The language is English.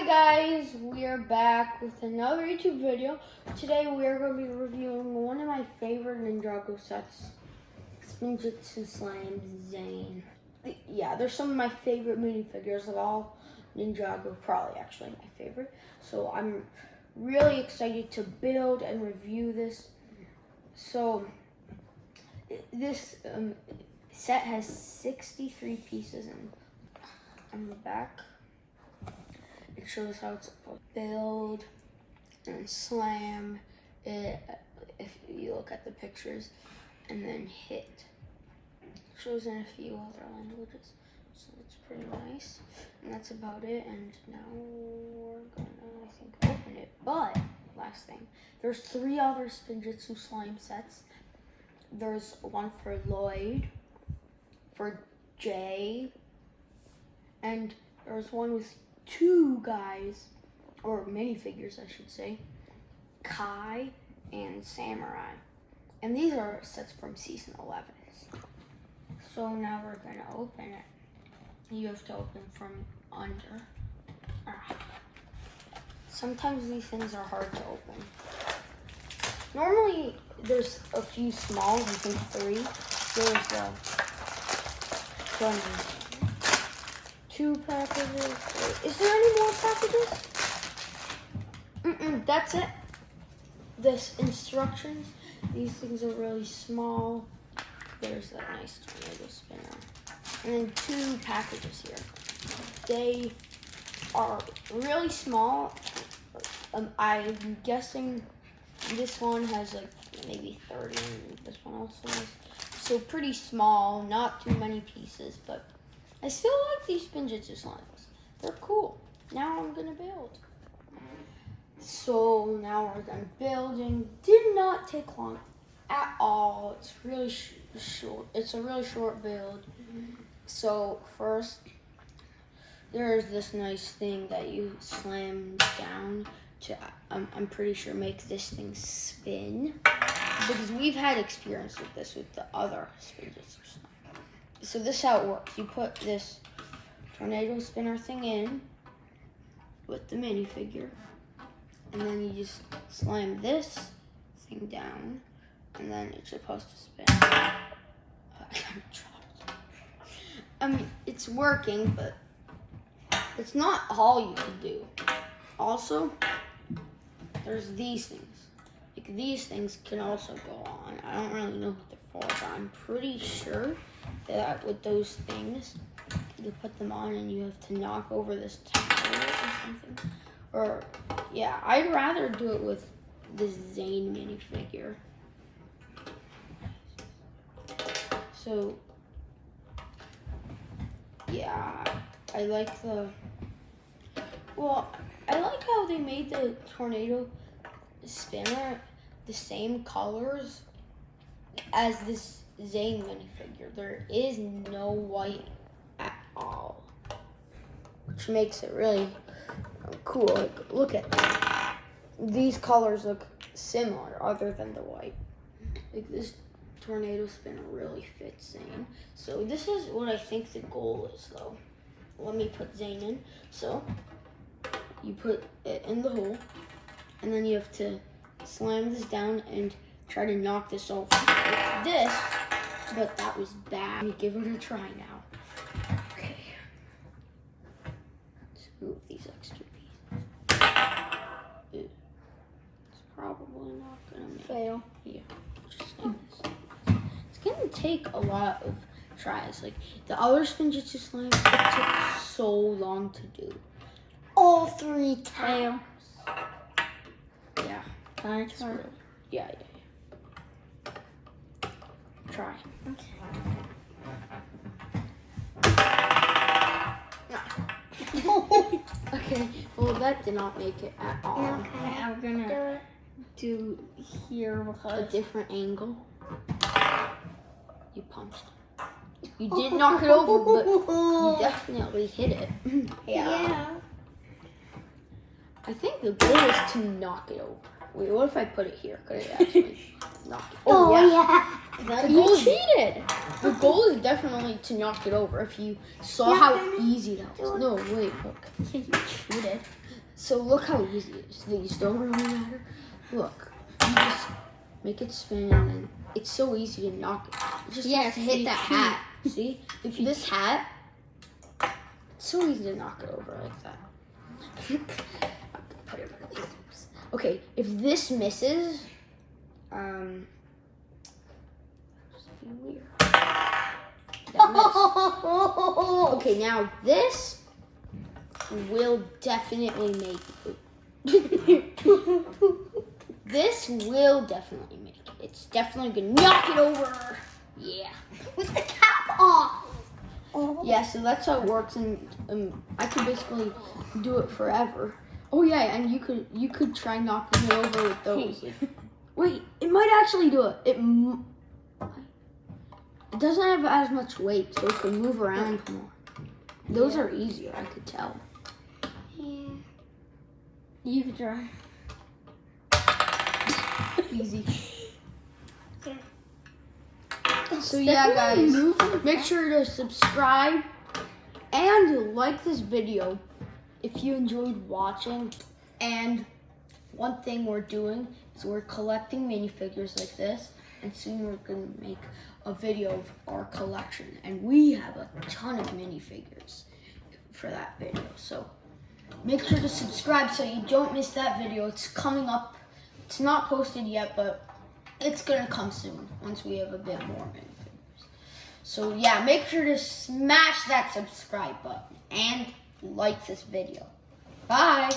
guys, we are back with another YouTube video. Today we are going to be reviewing one of my favorite Ninjago sets, Spinjitzu Slam Zane. Yeah, they're some of my favorite minifigures of all Ninjago, probably actually my favorite. So I'm really excited to build and review this. So this set has 63 pieces on the back. It shows how it's supposed to build and slam it, if you look at the pictures, and then hit. It shows in a few other languages, so it's pretty nice. And that's about it, and now we're gonna, I think, open it. But, last thing, there's 3 other Spinjitzu Slime sets. There's one for Lloyd, for Jay, and there's one with 2 guys, or minifigures I should say, Kai and Samurai. And these are sets from season 11. So now we're gonna open it. You have to open from under. Sometimes these things are hard to open. Normally there's a few smalls, I think 3. There's 2 packages. Is there any more packages? That's it. This instructions. These things are really small. There's that nice tornado spinner. And then 2 packages here. They are really small. I'm guessing this one has like maybe 30 and this one also has. So pretty small, not too many pieces, but I still like these Spinjitzu Slams. They're cool. Now I'm gonna build. So now we're done building. Did not take long at all. It's really short. It's a really short build. So first, there's this nice thing that you slam down to, I'm pretty sure, make this thing spin. Because we've had experience with this with the other Spinjitzu Slam. So this is how it works. You put this tornado spinner thing in with the minifigure, and then you just slam this thing down, and then it's supposed to spin. It's working, but it's not all you can do. Also, there's these things. Like these things can also go on. I don't really know what they're for, but I'm pretty sure that with those things, you put them on and you have to knock over this tower or something. Or, yeah, I'd rather do it with the Zane minifigure. So, yeah, I like I like how they made the tornado spinner the same colors as this Zane minifigure. There is no white at all, which makes it really cool. Like, look at that. These colors look similar other than the white. Like this tornado spinner really fits Zane. So this is what I think the goal is though. Let me put Zane in. So you put it in the hole, and then you have to slam this down and try to knock this over. Like this. But that was bad. Let me give it a try now. Okay. Let's move these extra pieces. It's probably not gonna fail. Yeah. Just like this. It's gonna take a lot of tries. Like the other Spinjitzu Slams, it took so long to do. All 3 times. Yeah. Can I try? Yeah. Try. Okay. Okay, well that did not make it at all. Okay, I'm gonna do here with A different angle. You punched. You did knock it over, but you definitely hit it. Yeah. I think the goal is to knock it over. Wait, what if I put it here? Could it actually knock it? Oh, yeah. That You cheated. The goal is definitely to knock it over. If you saw how easy that was. No, wait, look. You cheated. So look how easy it is. These don't really matter. Look, you just make it spin and then it's so easy to knock it. Just hit that hat. See? If this hat, it's so easy to knock it over like that. Put it really loose. Okay, if this misses, just be weird. That missed. Okay, now this will definitely make it. This will definitely make it. It's definitely gonna knock it over. Yeah. With the cap off. Yeah, so that's how it works, and I could basically do it forever. Oh yeah, and you could try knocking it over with those. Wait, it might actually do it. It doesn't have as much weight, so it can move around more. Those are easier, I could tell. Yeah. You could try. Easy. So yeah, guys, make sure to subscribe and like this video if you enjoyed watching. And one thing we're doing is we're collecting minifigures like this, and soon we're gonna make a video of our collection, and we have a ton of minifigures for that video. So make sure to subscribe so you don't miss that video. It's coming up. It's not posted yet, but it's gonna come soon once we have a bit more minifigures. So yeah, make sure to smash that subscribe button and like this video. Bye.